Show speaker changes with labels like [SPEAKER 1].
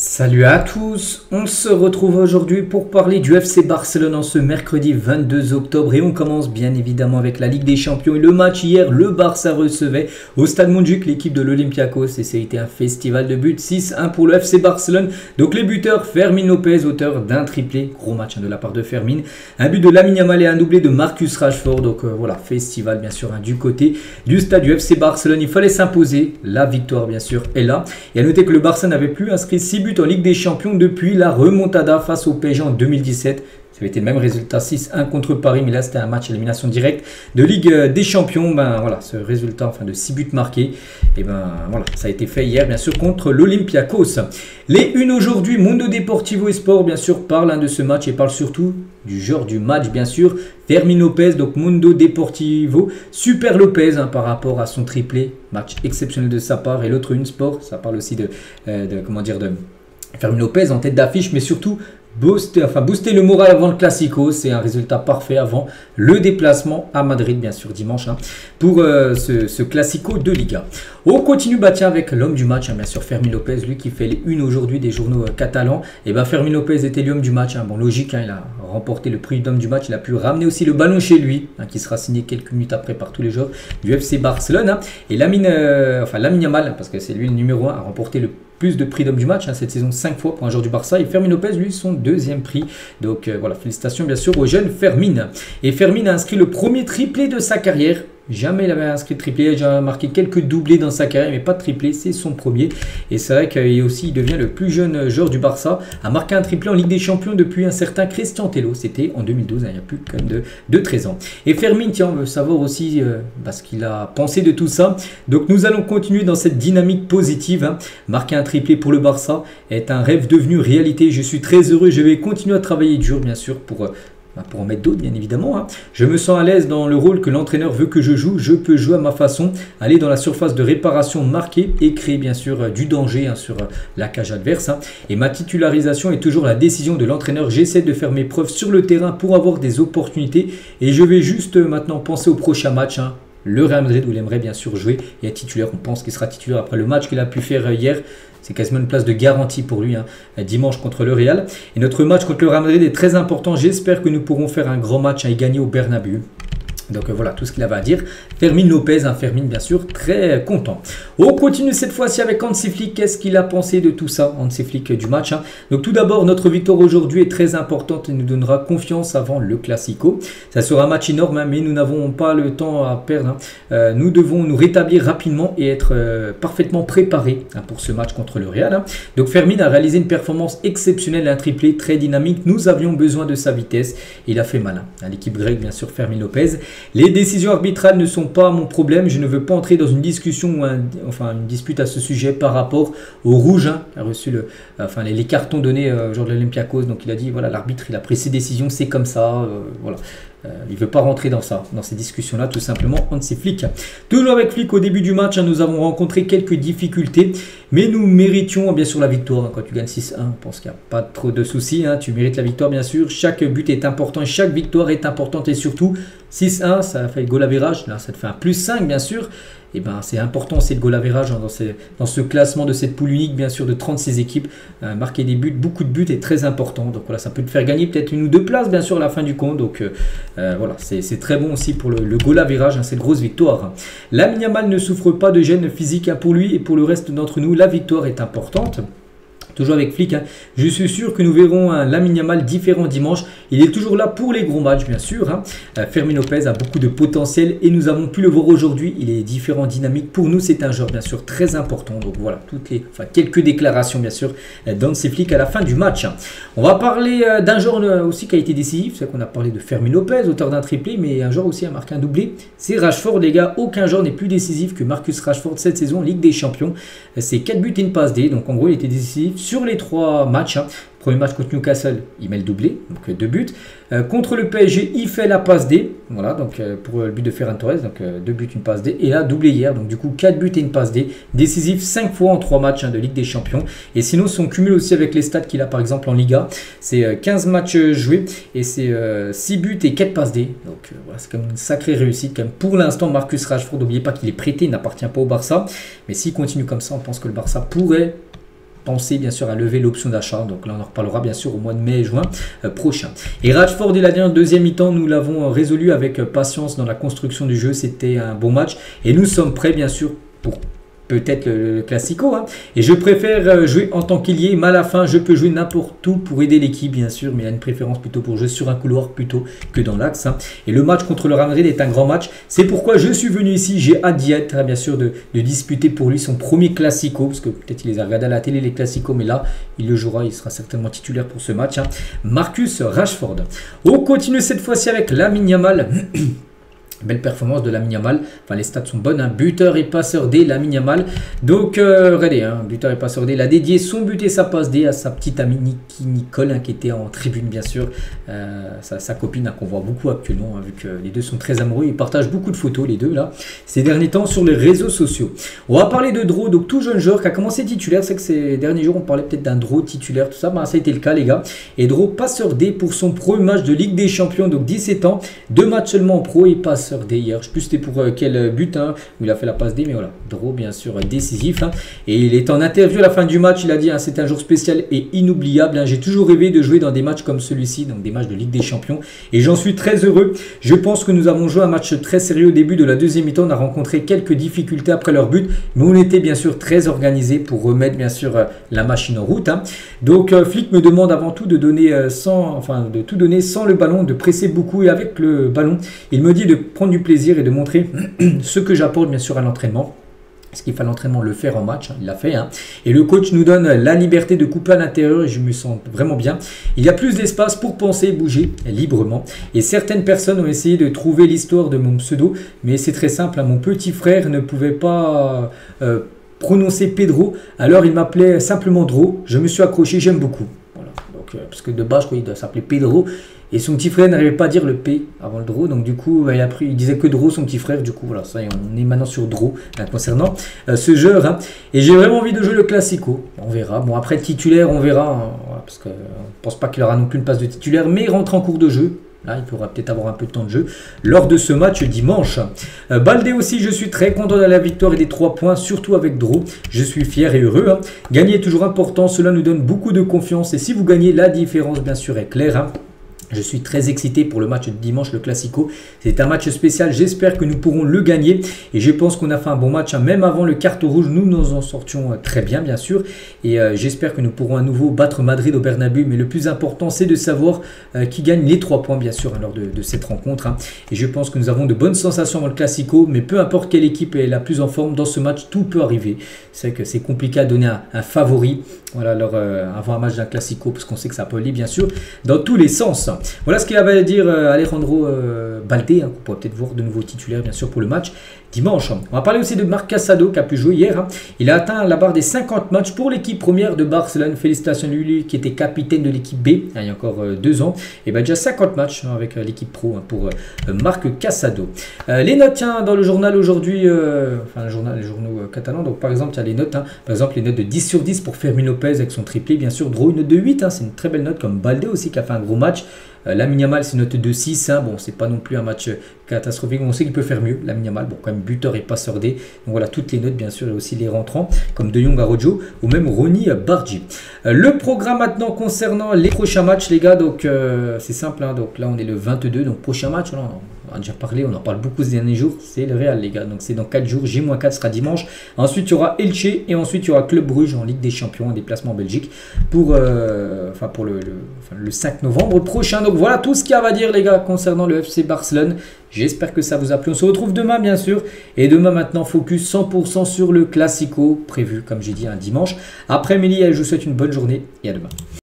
[SPEAKER 1] Salut à tous, on se retrouve aujourd'hui pour parler du FC Barcelone en ce mercredi 22 octobre et on commence bien évidemment avec la Ligue des Champions et le match hier, le Barça recevait au Stade Montjuïc l'équipe de l'Olympiakos et ça a été un festival de buts, 6-1 pour le FC Barcelone. Donc les buteurs, Fermín López, auteur d'un triplé, gros match de la part de Fermín, un but de Lamine Yamal et un doublé de Marcus Rashford. Donc voilà, festival bien sûr du côté du stade du FC Barcelone, il fallait s'imposer, la victoire bien sûr est là. Et à noter que le Barça n'avait plus inscrit 6 buts en Ligue des Champions depuis la remontada face au PSG en 2017. Ça avait été le même résultat, 6-1 contre Paris, mais là c'était un match élimination directe de Ligue des Champions. Voilà, ce résultat de 6 buts marqués, et voilà, ça a été fait hier bien sûr contre l'Olympiakos. Les unes aujourd'hui, Mundo Deportivo et Sport bien sûr parlent de ce match et parlent surtout du genre du match bien sûr. Fermín López, donc Mundo Deportivo, Super López par rapport à son triplé, match exceptionnel de sa part. Et l'autre une Sport, ça parle aussi de Fermín López en tête d'affiche, mais surtout booster le moral avant le Classico. C'est un résultat parfait avant le déplacement à Madrid, bien sûr, dimanche, pour ce Classico de Liga. On continue avec l'homme du match, bien sûr, Fermín López, lui qui fait les unes aujourd'hui des journaux catalans. Et Fermín López était l'homme du match. Bon, logique, il a remporté le prix d'homme du match. Il a pu ramener aussi le ballon chez lui, qui sera signé quelques minutes après par tous les joueurs du FC Barcelone. Et Lamine Yamal, parce que c'est lui le numéro 1, a remporté le plus de prix d'homme du match cette saison 5 fois pour un joueur du Barça, et Fermín López lui son deuxième prix. Donc voilà, félicitations bien sûr au jeune Fermín. Et Fermín a inscrit le premier triplé de sa carrière. Jamais il avait inscrit de triplé, il a déjà marqué quelques doublés dans sa carrière, mais pas de triplé, c'est son premier. Et c'est vrai qu'il devient le plus jeune joueur du Barça à marquer un triplé en Ligue des Champions depuis un certain Cristian Tello. C'était en 2012, il y a plus quand même de 13 ans. Et Fermín, tiens, on veut savoir aussi ce qu'il a pensé de tout ça. Donc nous allons continuer dans cette dynamique positive. Marquer un triplé pour le Barça est un rêve devenu réalité. Je suis très heureux, je vais continuer à travailler dur bien sûr pour en mettre d'autres bien évidemment. Je me sens à l'aise dans le rôle que l'entraîneur veut que je joue. Je peux jouer à ma façon, aller dans la surface de réparation, marquer et créer bien sûr du danger sur la cage adverse. Et ma titularisation est toujours la décision de l'entraîneur. J'essaie de faire mes preuves sur le terrain pour avoir des opportunités. Et je vais juste maintenant penser au prochain match. Le Real Madrid où il aimerait bien sûr jouer et être titulaire. On pense qu'il sera titulaire après le match qu'il a pu faire hier. C'est quasiment une place de garantie pour lui dimanche contre le Real. Et notre match contre le Real Madrid est très important. J'espère que nous pourrons faire un grand match et gagner au Bernabéu. Donc voilà tout ce qu'il avait à dire. Fermín López, Fermín bien sûr, très content. On continue cette fois-ci avec Hansi Flick. Qu'est-ce qu'il a pensé de tout ça, Hansi Flick, du match Donc tout d'abord, notre victoire aujourd'hui est très importante et nous donnera confiance avant le Classico. Ça sera un match énorme, mais nous n'avons pas le temps à perdre. Nous devons nous rétablir rapidement et être parfaitement préparés pour ce match contre le Real. Donc Fermín a réalisé une performance exceptionnelle, un triplé très dynamique. Nous avions besoin de sa vitesse. Il a fait mal à l'équipe grecque, bien sûr, Fermín López. Les décisions arbitrales ne sont pas mon problème. Je ne veux pas entrer dans une discussion ou une dispute à ce sujet par rapport au rouge qui a reçu les cartons donnés au joueur de l'Olympiakos. Donc il a dit voilà, l'arbitre il a pris ses décisions, c'est comme ça. Voilà. Il ne veut pas rentrer dans ces discussions-là, tout simplement, Hansi Flick. Toujours avec Flick, au début du match, nous avons rencontré quelques difficultés, mais nous méritions bien sûr la victoire. Quand tu gagnes 6-1, je pense qu'il n'y a pas trop de soucis. Tu mérites la victoire, bien sûr. Chaque but est important, chaque victoire est importante et surtout, 6-1, ça fait le goal average. Là, ça te fait un +5, bien sûr. Et c'est important, c'est le goal average dans ce classement de cette poule unique, bien sûr, de 36 équipes. Marquer des buts, beaucoup de buts est très important. Donc voilà, ça peut te faire gagner peut-être 1 ou 2 places, bien sûr, à la fin du compte. Donc voilà, c'est très bon aussi pour le goal average, cette grosse victoire. Lamine Yamal ne souffre pas de gêne physique pour lui et pour le reste d'entre nous. La victoire est importante. Toujours avec Flick, je suis sûr que nous verrons un Lamine Yamal différent dimanche. Il est toujours là pour les gros matchs, bien sûr. Fermín López a beaucoup de potentiel et nous avons pu le voir aujourd'hui. Il est différent, dynamique. Pour nous, c'est un joueur, bien sûr, très important. Donc voilà, quelques déclarations, bien sûr, d'Hansi Flick à la fin du match. On va parler d'un joueur aussi qui a été décisif. C'est qu'on a parlé de Fermín López, auteur d'un triplé, mais un joueur aussi a marqué un doublé. C'est Rashford, les gars. Aucun joueur n'est plus décisif que Marcus Rashford cette saison en Ligue des Champions. C'est 4 buts et une passe D. Donc en gros, il était décisif sur les 3 matchs. Premier match contre Newcastle, il met le doublé, donc 2 buts. Contre le PSG, il fait la passe D. Voilà, donc pour le but de Ferran Torres, donc 2 buts, une passe D. Et là, doublé hier, donc du coup 4 buts et une passe D. Décisif 5 fois en 3 matchs de Ligue des Champions. Et sinon, si on cumule aussi avec les stats qu'il a par exemple en Liga, c'est 15 matchs joués et c'est 6 buts et 4 passes D. Donc voilà, c'est comme une sacrée réussite. Comme pour l'instant, Marcus Rashford, n'oubliez pas qu'il est prêté, il n'appartient pas au Barça. Mais s'il continue comme ça, on pense que le Barça pourrait penser bien sûr à lever l'option d'achat. Donc là on en reparlera bien sûr au mois de mai et juin prochain. Et Rashford, il a dit en deuxième mi-temps, nous l'avons résolu avec patience dans la construction du jeu. C'était un bon match et nous sommes prêts bien sûr pour peut-être le Classico. Hein. Et je préfère jouer en tant qu'ailier, mais à la fin je peux jouer n'importe où pour aider l'équipe bien sûr, mais il a une préférence plutôt pour jouer sur un couloir plutôt que dans l'axe. Hein. Et le match contre le Real Madrid est un grand match. C'est pourquoi je suis venu ici. J'ai hâte d'y être, bien sûr, de disputer pour lui son premier Classico, parce que peut-être il les a regardés à la télé les Classicos, mais là il le jouera, il sera certainement titulaire pour ce match. Hein. Marcus Rashford. On continue cette fois-ci avec Lamine Yamal. Belle performance de Lamine Yamal. Enfin, les stats sont bonnes. Hein. Buteur et passeur D, Lamine Yamal. Donc, regardez, hein, buteur et passeur D. Il a dédié son but et sa passe D à sa petite amie Nicole, hein, qui était en tribune, bien sûr. Sa copine, hein, qu'on voit beaucoup actuellement, hein, vu que les deux sont très amoureux. Ils partagent beaucoup de photos, les deux, là, ces derniers temps, sur les réseaux sociaux. On va parler de Dro, donc tout jeune joueur qui a commencé titulaire. C'est que ces derniers jours, on parlait peut-être d'un Dro titulaire, tout ça. Ben, ça a été le cas, les gars. Et Dro, passeur D pour son premier match de Ligue des Champions, donc 17 ans. 2 matchs seulement en pro et passe D hier. Je ne sais plus c'était pour quel but, hein, où il a fait la passe D, mais voilà, Dro bien sûr décisif. Hein, et il est en interview à la fin du match, il a dit hein, c'est un jour spécial et inoubliable. Hein, j'ai toujours rêvé de jouer dans des matchs comme celui-ci, donc des matchs de Ligue des Champions, et j'en suis très heureux. Je pense que nous avons joué un match très sérieux au début de la deuxième mi-temps. On a rencontré quelques difficultés après leur but, mais on était bien sûr très organisé pour remettre bien sûr la machine en route. Hein. Donc Flick me demande avant tout de donner de tout donner sans le ballon, de presser beaucoup et avec le ballon. Il me dit de prendre du plaisir et de montrer ce que j'apporte bien sûr à l'entraînement. Ce qu'il fait à l'entraînement, le faire en match, hein, il l'a fait. Hein. Et le coach nous donne la liberté de couper à l'intérieur et je me sens vraiment bien. Il y a plus d'espace pour penser et bouger librement. Et certaines personnes ont essayé de trouver l'histoire de mon pseudo, mais c'est très simple. Hein. Mon petit frère ne pouvait pas prononcer Pedro, alors il m'appelait simplement Dro. Je me suis accroché, j'aime beaucoup. Voilà. Donc, parce que de base, je crois qu'il doit s'appeler Pedro. Et son petit frère n'arrivait pas à dire le P avant le Dro. Donc du coup, il disait que Dro, son petit frère. Du coup, voilà, ça, on est maintenant sur Dro hein, concernant ce jeu. Hein. Et j'ai vraiment envie de jouer le Classico. On verra. Bon, après, titulaire, on verra. Hein, voilà, parce qu'on ne pense pas qu'il aura non plus une place de titulaire. Mais il rentre en cours de jeu. Là, il pourra peut-être avoir un peu de temps de jeu lors de ce match dimanche. Baldé aussi, je suis très content de la victoire et des 3 points, surtout avec Dro. Je suis fier et heureux. Hein. Gagner est toujours important. Cela nous donne beaucoup de confiance. Et si vous gagnez, la différence, bien sûr, est claire. Hein. Je suis très excité pour le match de dimanche, le Classico. C'est un match spécial. J'espère que nous pourrons le gagner. Et je pense qu'on a fait un bon match. Hein. Même avant le carton rouge, nous en sortions très bien, bien sûr. Et j'espère que nous pourrons à nouveau battre Madrid au Bernabéu. Mais le plus important, c'est de savoir qui gagne les 3 points, bien sûr, hein, lors de cette rencontre. Hein. Et je pense que nous avons de bonnes sensations dans le Classico. Mais peu importe quelle équipe est la plus en forme, dans ce match, tout peut arriver. C'est que c'est compliqué à donner un favori. Voilà, alors, avant un match d'un Classico, parce qu'on sait que ça peut aller, bien sûr, dans tous les sens. Voilà ce qu'il avait à dire Alejandro Baldé, hein, qu'on pourrait peut-être voir de nouveau titulaire bien sûr pour le match dimanche. On va parler aussi de Marc Casado qui a pu jouer hier. Hein. Il a atteint la barre des 50 matchs pour l'équipe première de Barcelone. Félicitations à lui qui était capitaine de l'équipe B hein, il y a encore 2 ans. Et bien déjà 50 matchs hein, avec l'équipe pro hein, pour Marc Casado. Les notes tiens, dans le journal aujourd'hui, enfin les journaux catalans. Donc par exemple, il y a les notes. Hein, par exemple, les notes de 10 sur 10 pour Fermin Lopez avec son triplé. Bien sûr, Dro, une note de 8. Hein, c'est une très belle note comme Baldé aussi qui a fait un gros match. Lamine Yamal, c'est une note de 6. Hein. Bon, c'est pas non plus un match catastrophique. On sait qu'il peut faire mieux. Lamine Yamal, bon, quand même buteur et passeur D. Donc voilà, toutes les notes, bien sûr, et aussi les rentrants, comme De Jong Araujo ou même Ronny Bargi. Le programme maintenant concernant les prochains matchs, les gars. Donc, c'est simple. Hein. Donc là, on est le 22. Donc, prochain match, là, on a déjà parlé, on en parle beaucoup ces derniers jours. C'est le Real, les gars. Donc, c'est dans 4 jours. J-4 sera dimanche. Ensuite, il y aura Elche et ensuite, il y aura Club Bruges en Ligue des Champions, en déplacement en Belgique pour le 5 novembre prochain. Donc voilà tout ce qu'il y a à dire les gars concernant le FC Barcelone. J'espère que ça vous a plu. On se retrouve demain bien sûr. Et demain maintenant focus 100% sur le Classico prévu comme j'ai dit un dimanche après-midi. Je vous souhaite une bonne journée et à demain.